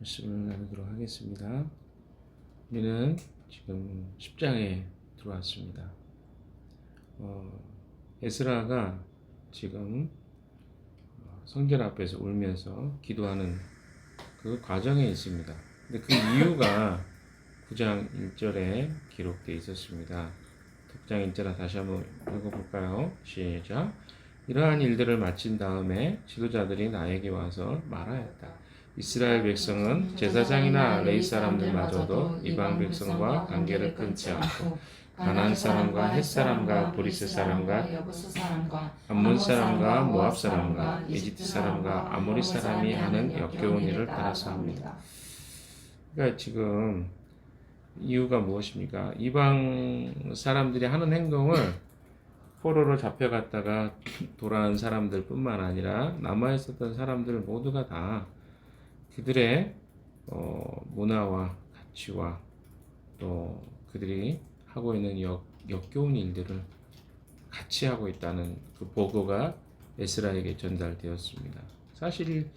말씀을 나누도록 하겠습니다. 우리는 지금 10장에 들어왔습니다. 에스라가 지금 성전 앞에서 울면서 기도하는 그 과정에 있습니다. 근데 그 이유가 9장 1절에 기록되어 있었습니다. 9장 1절 다시 한번 읽어볼까요? 시작. 이러한 일들을 마친 다음에 지도자들이 나에게 와서 말하였다. 이스라엘 백성은 제사장이나 레위 사람들마저도 이방 백성과 관계를 끊지 않고 가나안 사람과 헷 사람과 브리스 사람과 여부스 사람과 암몬 사람과 모압 사람과 이집트 사람과 아모리 사람이 하는 역겨운 일을 따라서 합니다. 그러니까 지금 이유가 무엇입니까? 이방 사람들이 하는 행동을 포로로 잡혀갔다가 돌아온 사람들뿐만 아니라 남아있었던 사람들 모두가 다 그들의 문화와 가치와 또 그들이 하고 있는 역겨운 일들을 같이 하고 있다는 그 보고가 에스라에게 전달되었습니다. 사실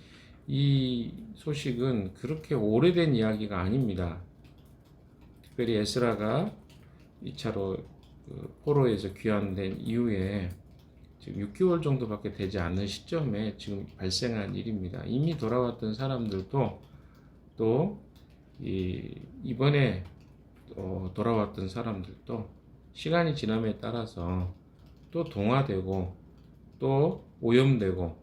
이 소식은 그렇게 오래된 이야기가 아닙니다. 특별히 에스라가 2차로 포로에서 귀환된 이후에 지금 6개월 정도밖에 되지 않는 시점에 지금 발생한 일입니다. 이미 돌아왔던 사람들도 또 이번에 돌아왔던 사람들도 시간이 지남에 따라서 또 동화되고 또 오염되고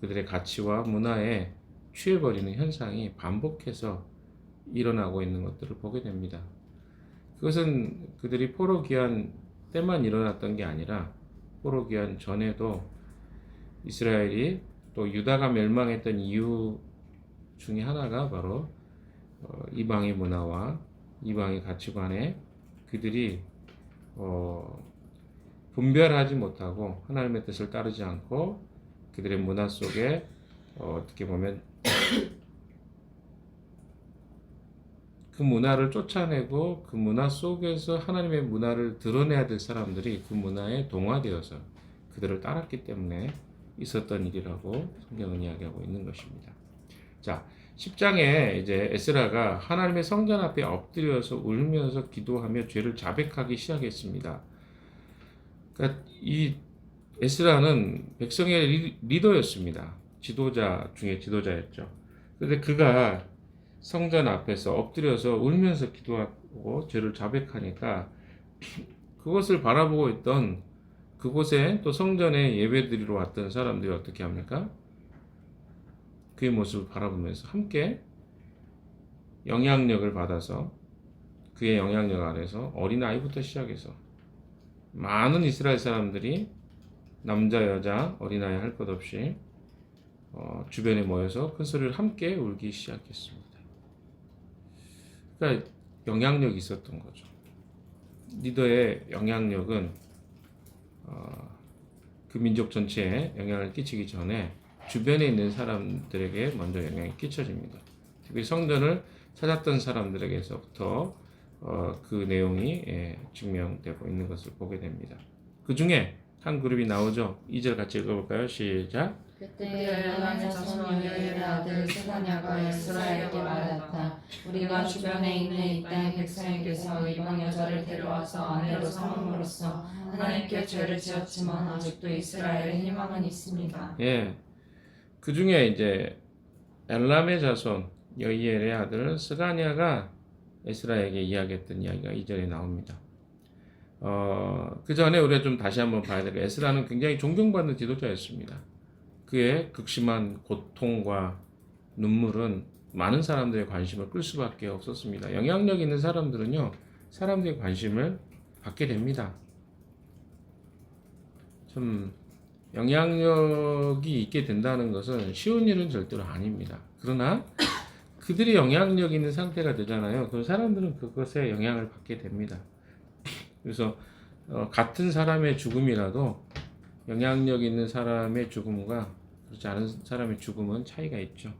그들의 가치와 문화에 취해버리는 현상이 반복해서 일어나고 있는 것들을 보게 됩니다. 그것은 그들이 포로 귀환 때만 일어났던 게 아니라 포로 귀환 전에도 이스라엘이 또 유다가 멸망했던 이유 중에 하나가 바로 이방의 문화와 이방의 가치관에 그들이 분별하지 못하고 하나님의 뜻을 따르지 않고 그들의 문화 속에 어떻게 보면 그 문화를 쫓아내고 그 문화 속에서 하나님의 문화를 드러내야 될 사람들이 그 문화에 동화되어서 그들을 따랐기 때문에 있었던 일이라고 성경은 이야기하고 있는 것입니다. 자, 10장에 이제 에스라가 하나님의 성전 앞에 엎드려서 울면서 기도하며 죄를 자백하기 시작했습니다. 그러니까 이 에스라는 백성의 리더였습니다. 지도자 중에 지도자였죠. 그런데 그가 성전 앞에서 엎드려서 울면서 기도하고 죄를 자백하니까 그것을 바라보고 있던 그곳에 또 성전에 예배드리러 왔던 사람들이 어떻게 합니까? 그의 모습을 바라보면서 함께 영향력을 받아서 그의 영향력 아래서 어린아이부터 시작해서 많은 이스라엘 사람들이 남자 여자 어린아이 할 것 없이 주변에 모여서 큰 소리를 함께 울기 시작했습니다. 그러니까 영향력이 있었던 거죠. 리더의 영향력은 그 민족 전체에 영향을 끼치기 전에 주변에 있는 사람들에게 먼저 영향이 끼쳐집니다. 특히 성전을 찾았던 사람들에게서부터 그 내용이 증명되고 있는 것을 보게 됩니다. 그 중에 한 그룹이 나오죠. 2절 같이 읽어볼까요? 시작. 그때 엘람의 자손 여엘의 아들 스가냐가 에스라에게 말하였다. 우리가 주변에 있는 이 땅의 백성에게서 이방 여자를 데려와서 아내로 삼음으로써 하나님께 죄를 지었지만 아직도 이스라엘에 희망은 있습니다. 예, 그 중에 이제 엘람의 자손 여이엘의 아들 스가냐가 에스라에게 이야기했던 이야기가 2절에 나옵니다. 그 전에 우리가 좀 다시 한번 봐야 될 에스라는 굉장히 존경받는 지도자였습니다. 그의 극심한 고통과 눈물은 많은 사람들의 관심을 끌 수밖에 없었습니다. 영향력 있는 사람들은요, 사람들의 관심을 받게 됩니다. 좀 영향력이 있게 된다는 것은 쉬운 일은 절대로 아닙니다. 그러나 그들이 영향력 있는 상태가 되잖아요. 그럼 사람들은 그것에 영향을 받게 됩니다. 그래서 같은 사람의 죽음이라도 영향력 있는 사람의 죽음과 그렇지 않은 사람의 죽음은 차이가 있죠.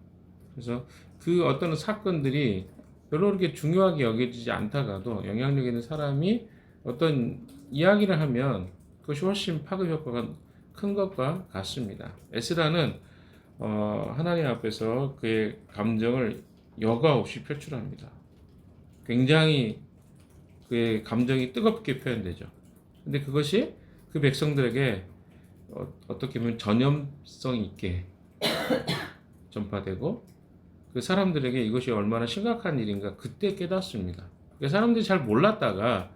그래서 그 어떤 사건들이 별로 그렇게 중요하게 여겨지지 않다가도 영향력 있는 사람이 어떤 이야기를 하면 그것이 훨씬 파급 효과가 큰 것과 같습니다. 에스라는 하나님 앞에서 그의 감정을 여과 없이 표출합니다. 굉장히 그의 감정이 뜨겁게 표현되죠. 근데 그것이 그 백성들에게 어떻게 보면 전염성 있게 전파되고 그 사람들에게 이것이 얼마나 심각한 일인가 그때 깨닫습니다. 그러니까 사람들이 잘 몰랐다가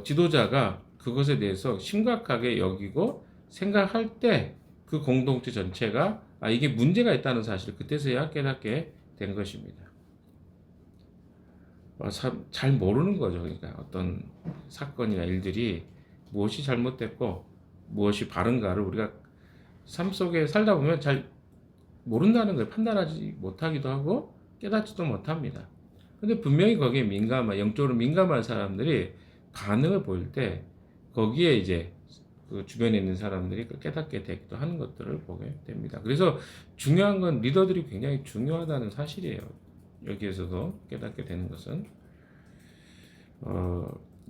지도자가 그것에 대해서 심각하게 여기고 생각할 때 그 공동체 전체가 이게 문제가 있다는 사실을 그때서야 깨닫게 된 것입니다. 잘 모르는 거죠. 그러니까 어떤 사건이나 일들이 무엇이 잘못됐고 무엇이 바른가를 우리가 삶 속에 살다 보면 잘 모른다는 걸 판단하지 못하기도 하고 깨닫지도 못합니다. 근데 분명히 거기에 영적으로 민감한 사람들이 반응을 보일 때 거기에 이제 그 주변에 있는 사람들이 깨닫게 되기도 하는 것들을 보게 됩니다. 그래서 중요한 건 리더들이 굉장히 중요하다는 사실이에요. 여기에서도 깨닫게 되는 것은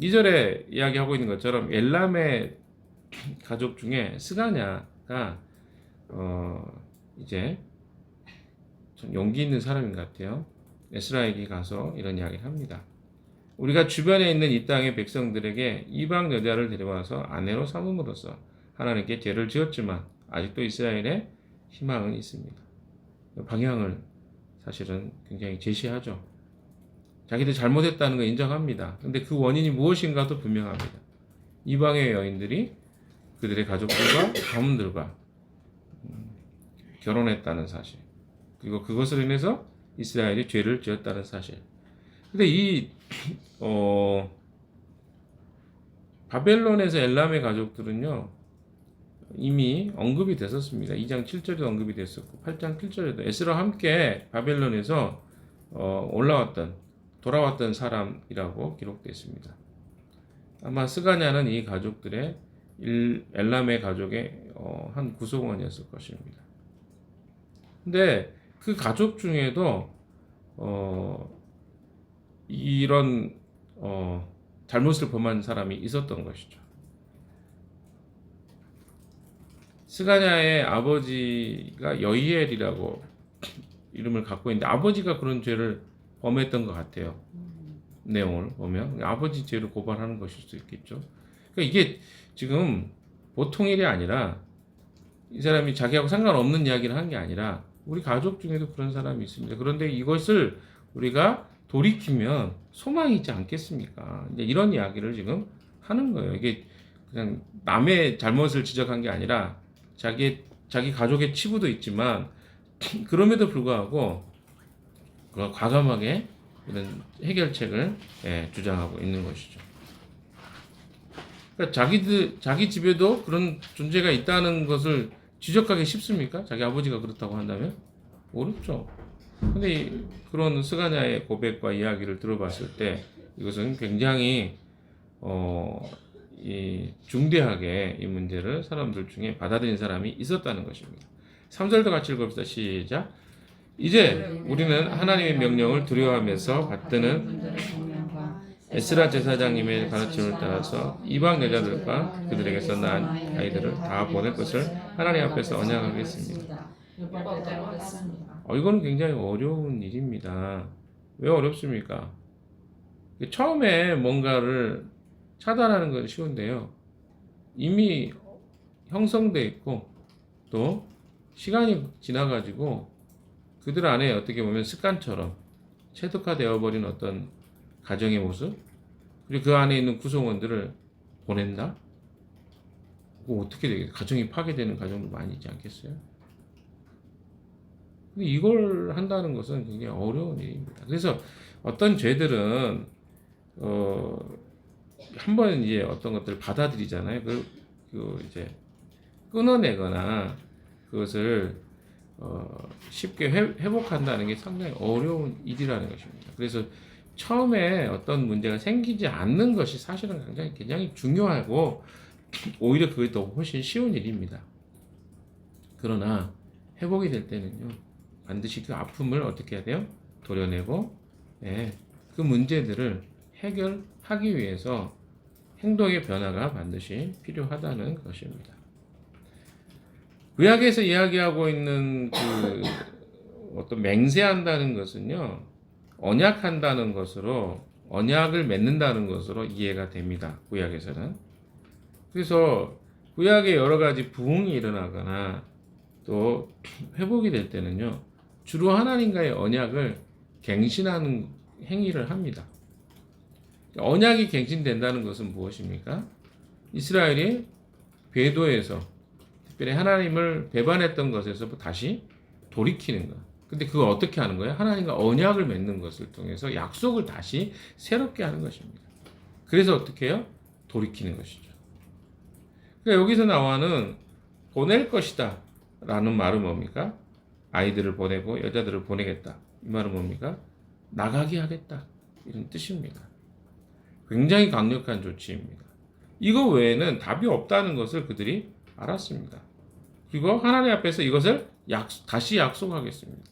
2절에 이야기하고 있는 것처럼 엘람의 가족 중에 스가냐가 이제 좀 용기 있는 사람인 것 같아요. 에스라에게 가서 이런 이야기를 합니다. 우리가 주변에 있는 이 땅의 백성들에게 이방 여자를 데려와서 아내로 삼음으로써 하나님께 죄를 지었지만 아직도 이스라엘에 희망은 있습니다. 방향을 사실은 굉장히 제시하죠. 자기들 잘못했다는 걸 인정합니다. 근데 그 원인이 무엇인가도 분명합니다. 이방의 여인들이 그들의 가족들과 가문들과 결혼했다는 사실, 그리고 그것으로 인해서 이스라엘이 죄를 지었다는 사실. 근데 바벨론에서 엘람의 가족들은요 이미 언급이 됐었습니다. 2장 7절에도 언급이 됐었고 8장 7절에도 에스라와 함께 바벨론에서 돌아왔던 사람이라고 기록되어 있습니다. 아마 스가냐는 이 가족들의 엘람의 가족의 한 구성원이었을 것입니다. 근데 그 가족 중에도 이런 잘못을 범한 사람이 있었던 것이죠. 스가냐의 아버지가 여이엘이라고 이름을 갖고 있는데 아버지가 그런 죄를 범했던 것 같아요. 내용을 보면 아버지 죄를 고발하는 것일 수 있겠죠. 그러니까 이게 지금 보통 일이 아니라 이 사람이 자기하고 상관없는 이야기를 한 게 아니라 우리 가족 중에도 그런 사람이 있습니다. 그런데 이것을 우리가 돌이키면 소망이 있지 않겠습니까? 이제 이런 이야기를 지금 하는 거예요. 이게 그냥 남의 잘못을 지적한 게 아니라 자기 가족의 치부도 있지만 그럼에도 불구하고 과감하게 이런 해결책을 주장하고 있는 것이죠. 그러니까 자기 집에도 그런 존재가 있다는 것을 지적하기 쉽습니까? 자기 아버지가 그렇다고 한다면 어렵죠. 근데 그런 스가냐의 고백과 이야기를 들어봤을 때 이것은 굉장히 중대하게 이 문제를 사람들 중에 받아들인 사람이 있었다는 것입니다. 3절도 같이 읽읍시다. 시작. 이제 우리는 하나님의 명령을 두려워하면서 받드는 에스라 제사장님의 가르침을 따라서 이방 여자들과 그들에게서 난 아이들을 다 보낼 것을 하나님 앞에서 언약하겠습니다. 이거는 굉장히 어려운 일입니다. 왜 어렵습니까? 처음에 뭔가를 차단하는 건 쉬운데요. 이미 형성돼 있고 또 시간이 지나가지고 그들 안에 어떻게 보면 습관처럼 체득화되어 버린 어떤 가정의 모습, 그리고 그 안에 있는 구성원들을 보낸다? 그거 어떻게 되겠어요? 가정이 파괴되는 가정도 많이 있지 않겠어요? 근데 이걸 한다는 것은 굉장히 어려운 일입니다. 그래서 어떤 죄들은 한번 이제 어떤 것들을 받아들이잖아요. 이제 끊어내거나 그것을 쉽게 회복한다는 게 상당히 어려운 일이라는 것입니다. 그래서 처음에 어떤 문제가 생기지 않는 것이 사실은 굉장히 중요하고 오히려 그게 더 훨씬 쉬운 일입니다. 그러나 회복이 될 때는요, 반드시 그 아픔을 어떻게 해야 돼요? 도려내고 그 문제들을 해결하기 위해서 행동의 변화가 반드시 필요하다는 것입니다. 구약에서 이야기하고 있는 그 어떤 맹세한다는 것은요, 언약한다는 것으로, 언약을 맺는다는 것으로 이해가 됩니다. 구약에서는. 그래서 구약에 여러 가지 부흥이 일어나거나 또 회복이 될 때는요, 주로 하나님과의 언약을 갱신하는 행위를 합니다. 언약이 갱신된다는 것은 무엇입니까? 이스라엘이 궤도에서 특별히 하나님을 배반했던 것에서 다시 돌이키는 것. 근데 그걸 어떻게 하는 거예요? 하나님과 언약을 맺는 것을 통해서 약속을 다시 새롭게 하는 것입니다. 그래서 어떻게 해요? 돌이키는 것이죠. 그러니까 여기서 나와는 보낼 것이다 라는 말은 뭡니까? 아이들을 보내고 여자들을 보내겠다. 이 말은 뭡니까? 나가게 하겠다. 이런 뜻입니다. 굉장히 강력한 조치입니다. 이거 외에는 답이 없다는 것을 그들이 알았습니다. 그리고 하나님 앞에서 이것을 다시 약속하겠습니다.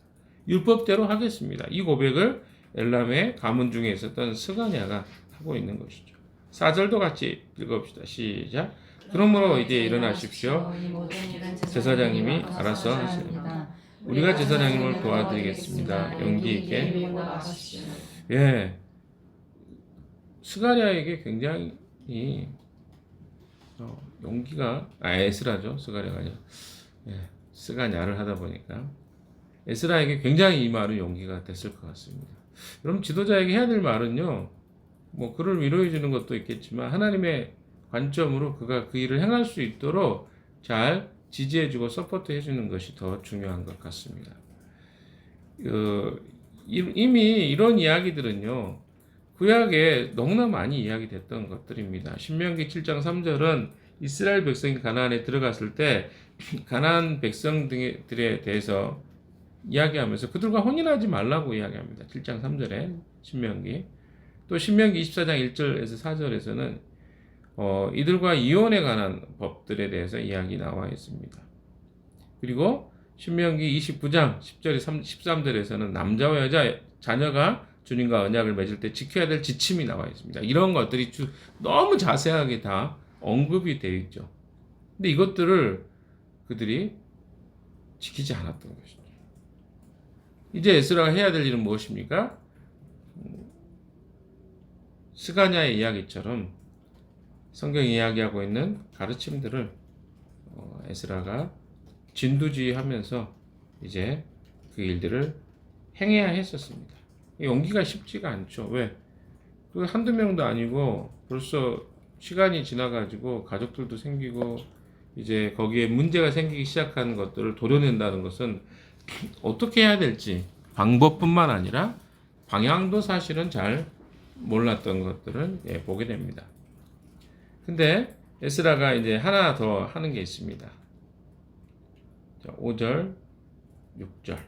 율법대로 하겠습니다. 이 고백을 엘람의 가문 중에 있었던 스가냐가 하고 있는 것이죠. 4절도 같이 읽어봅시다. 시작. 그러므로 이제 일어나십시오. 제사장님이 알아서 하시리라. 우리가 제사장님을 도와드리겠습니다. 용기 있게. 예, 스가랴에게 굉장히 용기가 에스라죠. 스가랴가 아니라 스가냐를 하다 보니까 에스라에게 굉장히 이 말은 용기가 됐을 것 같습니다. 여러분 지도자에게 해야 될 말은요, 뭐 그를 위로해 주는 것도 있겠지만 하나님의 관점으로 그가 그 일을 행할 수 있도록 잘 지지해주고 서포트해 주는 것이 더 중요한 것 같습니다. 이미 이런 이야기들은요, 구약에 너무나 많이 이야기됐던 것들입니다. 신명기 7장 3절은 이스라엘 백성이 가나안에 들어갔을 때 가나안 백성들에 대해서 이야기하면서 그들과 혼인하지 말라고 이야기합니다. 7장 3절에 신명기. 또 신명기 24장 1절에서 4절에서는 이들과 이혼에 관한 법들에 대해서 이야기 나와 있습니다. 그리고 신명기 29장 10절에 13절에서는 남자와 여자 자녀가 주님과 언약을 맺을 때 지켜야 될 지침이 나와 있습니다. 이런 것들이 너무 자세하게 다 언급이 되어 있죠. 근데 이것들을 그들이 지키지 않았던 것이죠. 이제 에스라가 해야 될 일은 무엇입니까? 스가냐의 이야기처럼 성경이 이야기하고 있는 가르침들을 에스라가 진두지휘하면서 이제 그 일들을 행해야 했었습니다. 용기가 쉽지가 않죠. 왜? 그 한두 명도 아니고 벌써 시간이 지나가지고 가족들도 생기고 이제 거기에 문제가 생기기 시작하는 것들을 도려낸다는 것은 어떻게 해야 될지 방법뿐만 아니라 방향도 사실은 잘 몰랐던 것들을 보게 됩니다. 근데 에스라가 이제 하나 더 하는 게 있습니다. 5절, 6절.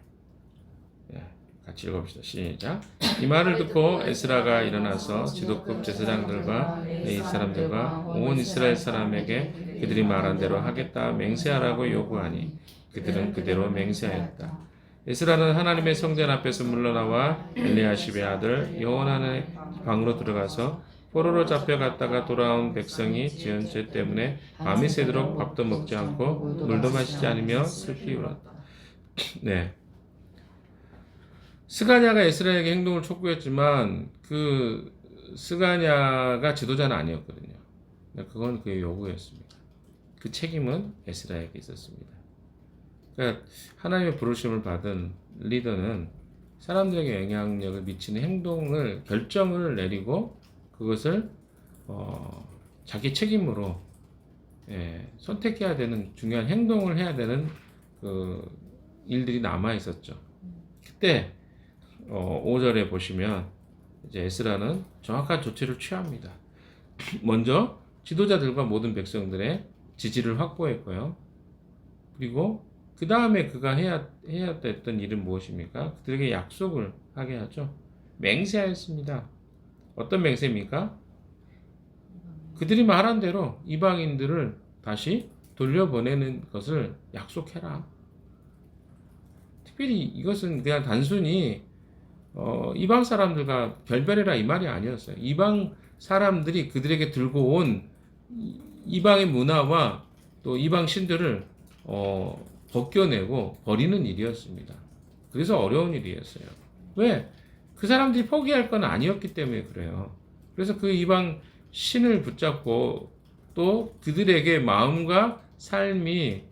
같이 읽어봅시다. 시작. 이 말을 듣고 에스라가 일어나서 지도급 제사장들과 레위 사람들과 온 이스라엘 사람에게 그들이 말한 대로 하겠다 맹세하라고 요구하니 그들은 그대로 맹세하였다. 에스라는 하나님의 성전 앞에서 물러나와 엘리야십의 아들 요한의 방으로 들어가서 포로로 잡혀갔다가 돌아온 백성이 지은 죄 때문에 밤이 새도록 밥도 먹지 않고 물도 마시지 않으며 슬피 울었다. 네. 스가냐가 에스라에게 행동을 촉구했지만 그 스가냐가 지도자는 아니었거든요. 그건 그의 요구였습니다. 그 책임은 에스라에게 있었습니다. 그러니까 하나님의 부르심을 받은 리더는 사람들에게 영향력을 미치는 행동을 결정을 내리고 그것을 자기 책임으로 선택해야 되는 중요한 행동을 해야 되는 그 일들이 남아 있었죠. 그때 5절에 보시면 이제 에스라는 정확한 조치를 취합니다. 먼저 지도자들과 모든 백성들의 지지를 확보했고요. 그리고 그 다음에 그가 해야 됐던 일은 무엇입니까? 그들에게 약속을 하게 하죠. 맹세하였습니다. 어떤 맹세입니까? 그들이 말한 대로 이방인들을 다시 돌려보내는 것을 약속해라. 특별히 이것은 그냥 단순히 이방 사람들과 결별해라 이 말이 아니었어요. 이방 사람들이 그들에게 들고 온 이방의 문화와 또 이방 신들을 벗겨내고 버리는 일이었습니다. 그래서 어려운 일이었어요. 왜? 그 사람들이 포기할 건 아니었기 때문에 그래요. 그래서 그 이방 신을 붙잡고 또 그들에게 마음과 삶이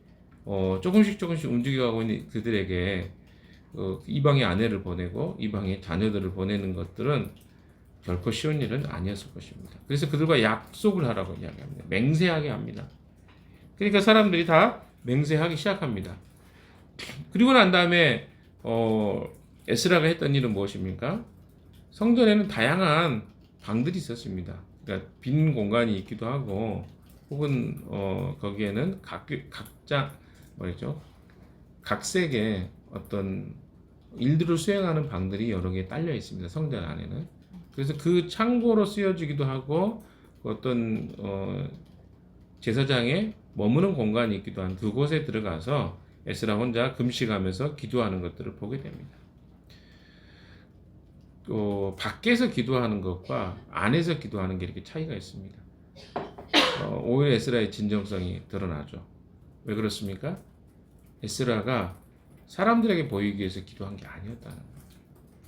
조금씩 움직여가고 있는 그들에게 이방의 아내를 보내고 이방의 자녀들을 보내는 것들은 결코 쉬운 일은 아니었을 것입니다. 그래서 그들과 약속을 하라고 이야기합니다. 맹세하게 합니다. 그러니까 사람들이 다 맹세하기 시작합니다. 그리고 난 다음에 에스라가 했던 일은 무엇입니까? 성전에는 다양한 방들이 있었습니다. 그러니까 빈 공간이 있기도 하고 혹은 거기에는 각자 뭐죠? 각색의 어떤 일들을 수행하는 방들이 여러 개 딸려 있습니다. 성전 안에는. 그래서 그 창고로 쓰여지기도 하고 어떤 제사장의 머무는 공간이 있기도 한 그곳에 들어가서 에스라 혼자 금식하면서 기도하는 것들을 보게 됩니다. 밖에서 기도하는 것과 안에서 기도하는 게 이렇게 차이가 있습니다. 오히려 에스라의 진정성이 드러나죠. 왜 그렇습니까? 에스라가 사람들에게 보이기 위해서 기도한 게 아니었다는 거죠.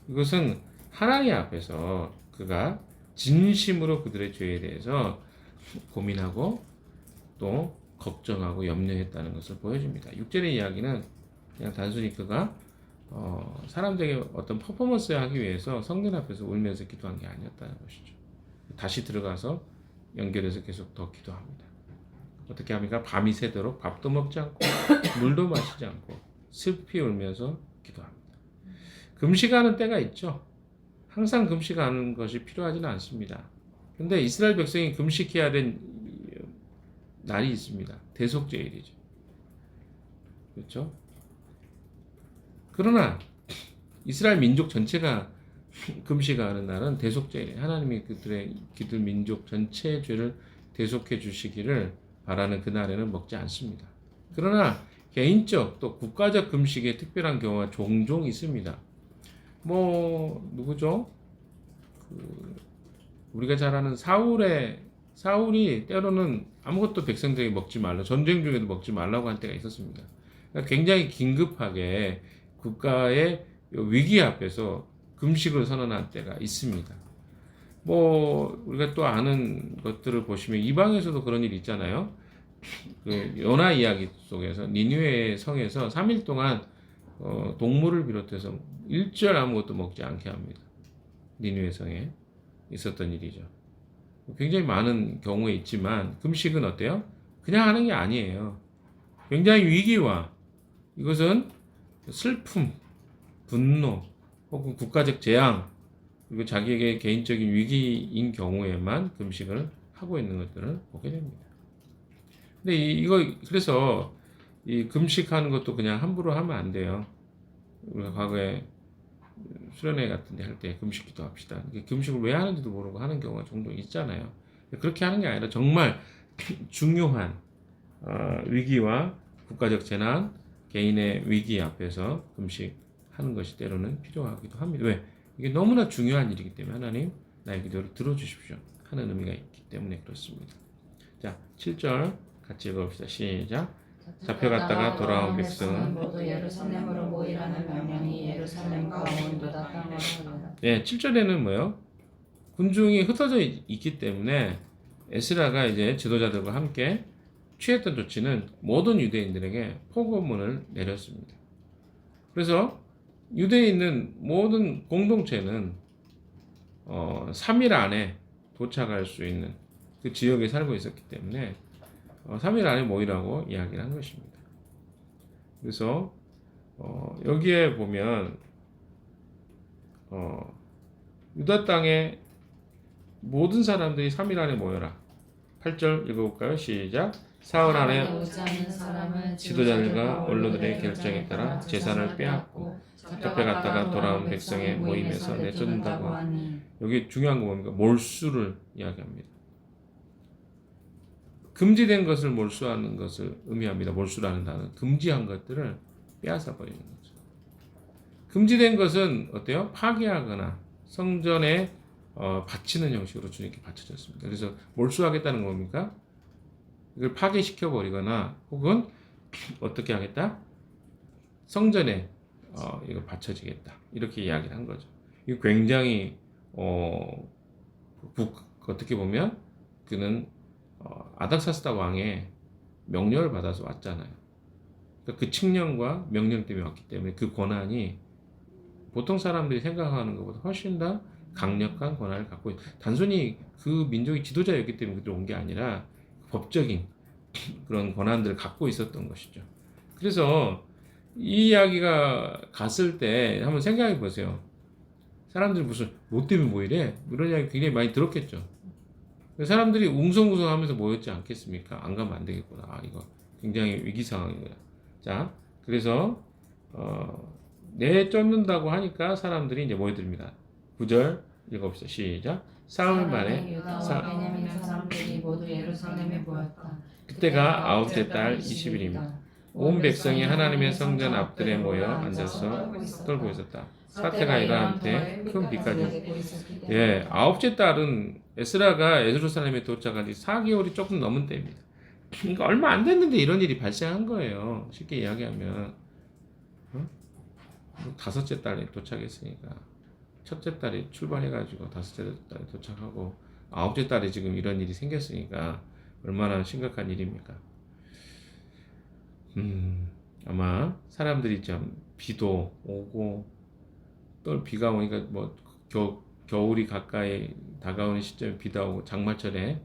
이것은 하나님 앞에서 그가 진심으로 그들의 죄에 대해서 고민하고 또 걱정하고 염려했다는 것을 보여줍니다. 6절의 이야기는 그냥 단순히 그가 사람들에게 어떤 퍼포먼스를 하기 위해서 성전 앞에서 울면서 기도한 게 아니었다는 것이죠. 다시 들어가서 연결해서 계속 더 기도합니다. 어떻게 합니까? 밤이 새도록 밥도 먹지 않고 물도 마시지 않고 슬피 울면서 기도합니다. 금식하는 때가 있죠. 항상 금식하는 것이 필요하지는 않습니다. 근데 이스라엘 백성이 금식해야 된 날이 있습니다. 대속죄일이죠. 그렇죠? 그러나 이스라엘 민족 전체가 금식하는 날은 대속죄일, 하나님이 그들 민족 전체의 죄를 대속해 주시기를 바라는 그날에는 먹지 않습니다. 그러나 개인적 또 국가적 금식의 특별한 경우가 종종 있습니다. 누구죠? 우리가 잘 아는 사울이 때로는 아무것도 백성들에게 먹지 말라, 전쟁 중에도 먹지 말라고 한 때가 있었습니다. 그러니까 굉장히 긴급하게 국가의 위기 앞에서 금식을 선언한 때가 있습니다. 우리가 또 아는 것들을 보시면 이방에서도 그런 일이 있잖아요. 그 요나 이야기 속에서 니느웨 성에서 3일 동안 동물을 비롯해서 일절 아무것도 먹지 않게 합니다. 니느웨 성에 있었던 일이죠. 굉장히 많은 경우에 있지만 금식은 어때요? 그냥 하는 게 아니에요. 굉장히 위기와 이것은 슬픔, 분노 혹은 국가적 재앙 그리고 자기에게 개인적인 위기인 경우에만 금식을 하고 있는 것들을 보게 됩니다. 근데 그래서 이 금식하는 것도 그냥 함부로 하면 안 돼요. 우리가 과거에 수련회 같은 데 할 때 금식 기도합시다. 금식을 왜 하는지도 모르고 하는 경우가 종종 있잖아요. 그렇게 하는 게 아니라 정말 중요한 위기와 국가적 재난, 개인의 위기 앞에서 금식하는 것이 때로는 필요하기도 합니다. 왜? 이게 너무나 중요한 일이기 때문에 하나님 나의 기도를 들어주십시오 하는 의미가 있기 때문에 그렇습니다. 자, 7절 같이 읽어봅시다. 시작. 잡혀갔다가 돌아온 백성은 모두 예루살렘으로 모이라는 명령이 예루살렘과 온 유다 땅으로 하리라. 네, 7절에는 뭐요? 군중이 흩어져 있기 때문에 에스라가 이제 지도자들과 함께 취했던 조치는 모든 유대인들에게 포고문을 내렸습니다. 그래서 유대에 있는 모든 공동체는 3일 안에 도착할 수 있는 그 지역에 살고 있었기 때문에 3일 안에 모이라고 이야기를 한 것입니다. 그래서 여기에 보면 유다 땅에 모든 사람들이 3일 안에 모여라. 8절 읽어볼까요? 시작. 사흘 안에 지도자들과 원로들의 결정에 따라 제사를 빼앗고 잡혀갔다가 돌아온 백성의 모임에서 내쫓는다고 하니 여기 중요한 거 뭡니까? 몰수를 이야기합니다. 금지된 것을 몰수하는 것을 의미합니다. 몰수라는 단어는 금지한 것들을 빼앗아 버리는 거죠. 금지된 것은 어때요? 파괴하거나 성전에 바치는 형식으로 주님께 바쳐졌습니다. 그래서 몰수하겠다는 겁니까? 이걸 파괴시켜 버리거나 혹은 어떻게 하겠다? 성전에 이거 바쳐지겠다. 이렇게 이야기를 한 거죠. 이거 굉장히 어떻게 보면 그는 아닥사스다 왕의 명령을 받아서 왔잖아요. 그러니까 그 칙령과 명령 때문에 왔기 때문에 그 권한이 보통 사람들이 생각하는 것보다 훨씬 더 강력한 권한을 갖고 단순히 그 민족의 지도자였기 때문에 그들 온 게 아니라 법적인 그런 권한들을 갖고 있었던 것이죠. 그래서 이 이야기가 갔을 때 한번 생각해 보세요. 사람들이 무슨 뭐 때문에 모이래? 이런 이야기 굉장히 많이 들었겠죠. 사람들이 웅성웅성하면서 모였지 않겠습니까? 안 가면 안 되겠구나. 이거 굉장히 위기 상황이구나. 자, 그래서 내쫓는다고 하니까 사람들이 이제 모여듭니다. 9절 읽어봅시다. 시작. 사흘 만에 유다와 베냐민 사람들이 모두 예루살렘에 모였다. 그때가 아홉째 달 20일입니다. 온 백성이 하나님의 성전 앞들에 모여 앉아서 떨고 있었다. 사태가 일어날 때 큰 비까지. 예, 아홉째 달은 에스라가 예루살렘에 도착한 지 4개월이 조금 넘은 때입니다. 그러니까 얼마 안 됐는데 이런 일이 발생한 거예요. 쉽게 이야기하면 다섯째 달에 도착했으니까 첫째 달에 출발해가지고 다섯째 달에 도착하고 아홉째 달에 지금 이런 일이 생겼으니까 얼마나 심각한 일입니까? 아마 사람들이 좀 비도 오고 또 비가 오니까 뭐 겨울이 가까이 다가오는 시점에 비가 오고 장마철에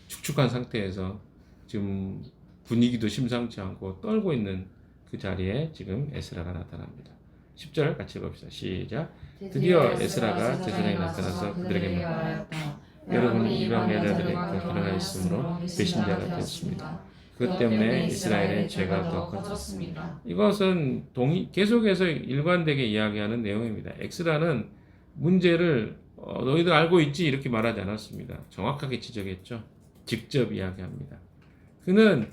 축축한 상태에서 지금 분위기도 심상치 않고 떨고 있는 그 자리에 지금 에스라가 나타납니다. 10절 같이 읽읍시다. 시작. 드디어 에스라가 제사장에 나타나서 그들에게 말하였다. 여러분이 이방 여자들에게 변화했으므로 배신자가 되었습니다. 그것 때문에 이스라엘의 죄가 더 커졌습니다. 이것은 계속해서 일관되게 이야기하는 내용입니다. 엑스라는 문제를 너희들 알고 있지 이렇게 말하지 않았습니다. 정확하게 지적했죠. 직접 이야기합니다. 그는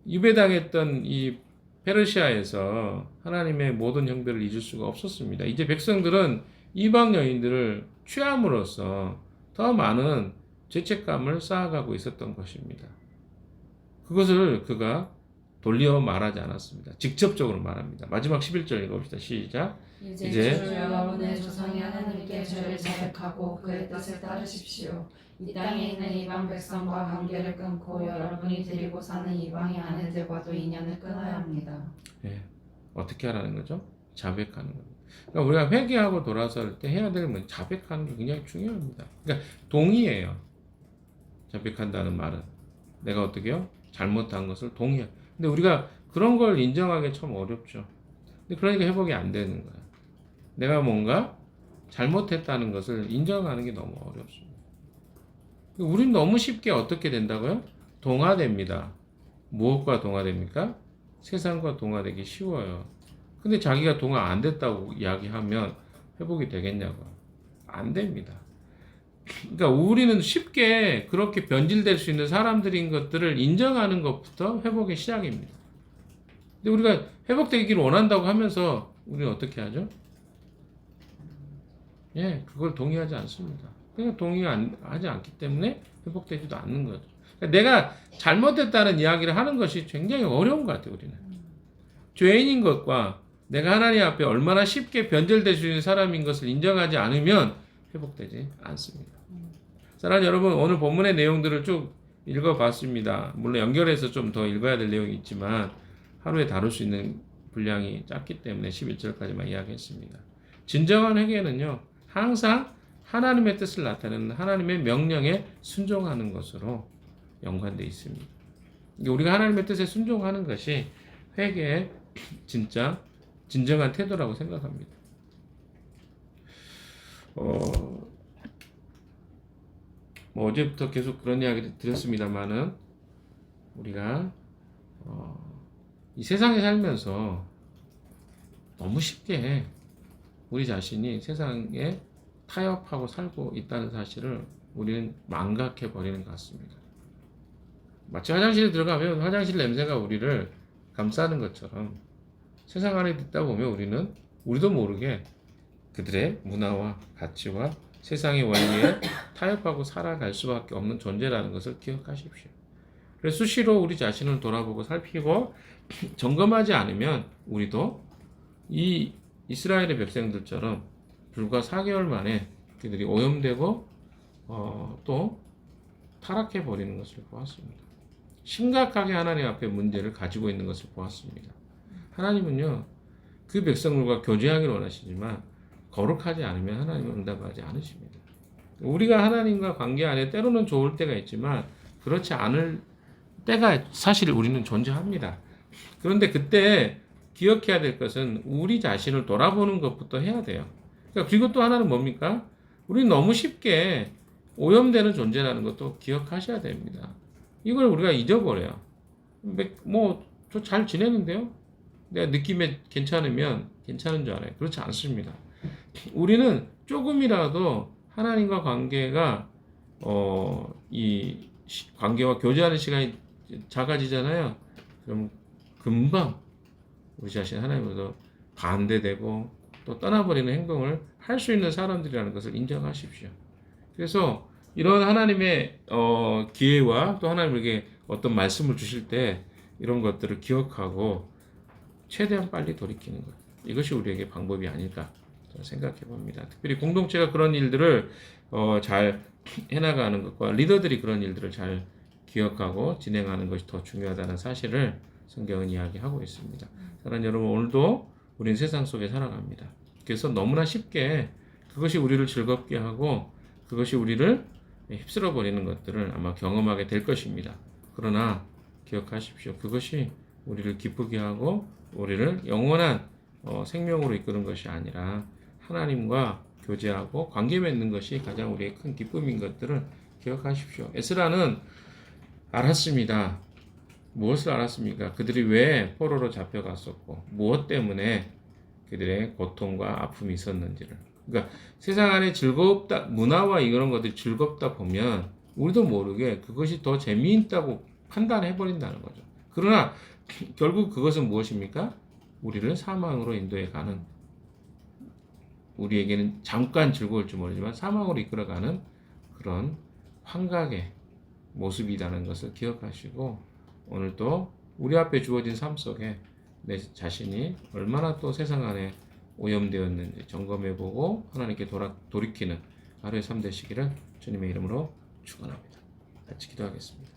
유배당했던 이 페르시아에서 하나님의 모든 형벌을 잊을 수가 없었습니다. 이제 백성들은 이방 여인들을 취함으로써 더 많은 죄책감을 쌓아가고 있었던 것입니다. 그것을 그가 돌려 말하지 않았습니다. 직접적으로 말합니다. 마지막 11절 읽어봅시다. 시작. 이제 주 여러분의 조상이 하나님께 죄를 자백하고 그의 뜻을 따르십시오. 이 땅에 있는 이방 백성과 관계를 끊고 여러분이 데리고 사는 이방의 아내들과도 인연을 끊어야 합니다. 네. 어떻게 하라는 거죠? 자백하는 겁니다. 그러니까 우리가 회개하고 돌아설 때 해야 될 건 자백하는 게 굉장히 중요합니다. 그러니까 동의해요. 자백한다는 말은 내가 어떻게요? 잘못한 것을 동의해. 근데 우리가 그런 걸 인정하기 참 어렵죠. 근데 그러니까 회복이 안 되는 거야. 내가 뭔가 잘못했다는 것을 인정하는 게 너무 어렵습니다. 우린 너무 쉽게 어떻게 된다고요? 동화됩니다. 무엇과 동화됩니까? 세상과 동화되기 쉬워요. 근데 자기가 동화 안 됐다고 이야기하면 회복이 되겠냐고. 안 됩니다. 그러니까 우리는 쉽게 그렇게 변질될 수 있는 사람들인 것들을 인정하는 것부터 회복의 시작입니다. 근데 우리가 회복되기를 원한다고 하면서 우리는 어떻게 하죠? 예, 그걸 동의하지 않습니다. 그러니까 동의하지 않기 때문에 회복되지도 않는 거죠. 그러니까 내가 잘못했다는 이야기를 하는 것이 굉장히 어려운 것 같아요, 우리는. 죄인인 것과 내가 하나님 앞에 얼마나 쉽게 변절될 수 있는 사람인 것을 인정하지 않으면 회복되지 않습니다. 사랑하는 여러분, 오늘 본문의 내용들을 쭉 읽어봤습니다. 물론 연결해서 좀 더 읽어야 될 내용이 있지만 하루에 다룰 수 있는 분량이 작기 때문에 11절까지만 이야기했습니다. 진정한 회개는요, 항상 하나님의 뜻을 나타내는 하나님의 명령에 순종하는 것으로 연관되어 있습니다. 우리가 하나님의 뜻에 순종하는 것이 회개의 진정한 태도라고 생각합니다. 어제부터 계속 그런 이야기를 드렸습니다만은 우리가 이 세상에 살면서 너무 쉽게 우리 자신이 세상에 타협하고 살고 있다는 사실을 우리는 망각해 버리는 것 같습니다. 마치 화장실에 들어가면 화장실 냄새가 우리를 감싸는 것처럼 세상 안에 있다 보면 우리도 모르게 그들의 문화와 가치와 세상의 원리에 타협하고 살아갈 수밖에 없는 존재라는 것을 기억하십시오. 그래서 수시로 우리 자신을 돌아보고 살피고 점검하지 않으면 우리도 이 이스라엘의 백성들처럼 불과 4개월 만에 그들이 오염되고 또 타락해 버리는 것을 보았습니다. 심각하게 하나님 앞에 문제를 가지고 있는 것을 보았습니다. 하나님은요, 그 백성들과 교제하기를 원하시지만 거룩하지 않으면 하나님은 응답하지 않으십니다. 우리가 하나님과 관계 안에 때로는 좋을 때가 있지만 그렇지 않을 때가 사실 우리는 존재합니다. 그런데 그때 기억해야 될 것은 우리 자신을 돌아보는 것부터 해야 돼요. 그리고 또 하나는 뭡니까? 우리는 너무 쉽게 오염되는 존재라는 것도 기억하셔야 됩니다. 이걸 우리가 잊어버려요. 뭐, 저 잘 지내는데요? 내가 느낌에 괜찮으면 괜찮은 줄 알아요. 그렇지 않습니다. 우리는 조금이라도 하나님과 관계가, 이 관계와 교제하는 시간이 작아지잖아요. 그럼 금방 우리 자신 하나님으로부터 반대되고 또 떠나버리는 행동을 할 수 있는 사람들이라는 것을 인정하십시오. 그래서 이런 하나님의 기회와 또 하나님에게 어떤 말씀을 주실 때 이런 것들을 기억하고 최대한 빨리 돌이키는 것, 이것이 우리에게 방법이 아닐까 생각해 봅니다. 특별히 공동체가 그런 일들을 잘 해나가는 것과 리더들이 그런 일들을 잘 기억하고 진행하는 것이 더 중요하다는 사실을 성경은 이야기하고 있습니다. 사랑하는 여러분, 오늘도 우리는 세상 속에 살아갑니다. 그래서 너무나 쉽게 그것이 우리를 즐겁게 하고 그것이 우리를 휩쓸어 버리는 것들을 아마 경험하게 될 것입니다. 그러나 기억하십시오. 그것이 우리를 기쁘게 하고 우리를 영원한 생명으로 이끄는 것이 아니라 하나님과 교제하고 관계 맺는 것이 가장 우리의 큰 기쁨인 것들을 기억하십시오. 에스라는 알았습니다. 무엇을 알았습니까? 그들이 왜 포로로 잡혀갔었고 무엇 때문에 그들의 고통과 아픔이 있었는지를. 그러니까 세상 안에 즐겁다, 문화와 이런 것들이 즐겁다 보면 우리도 모르게 그것이 더 재미있다고 판단해 버린다는 거죠. 그러나 결국 그것은 무엇입니까? 우리를 사망으로 인도해 가는, 우리에게는 잠깐 즐거울지 모르지만 사망으로 이끌어가는 그런 환각의 모습이라는 것을 기억하시고 오늘도 우리 앞에 주어진 삶 속에 내 자신이 얼마나 또 세상 안에 오염되었는지 점검해보고 하나님께 돌이키는 하루의 삶 되시기를 주님의 이름으로 축원합니다. 같이 기도하겠습니다.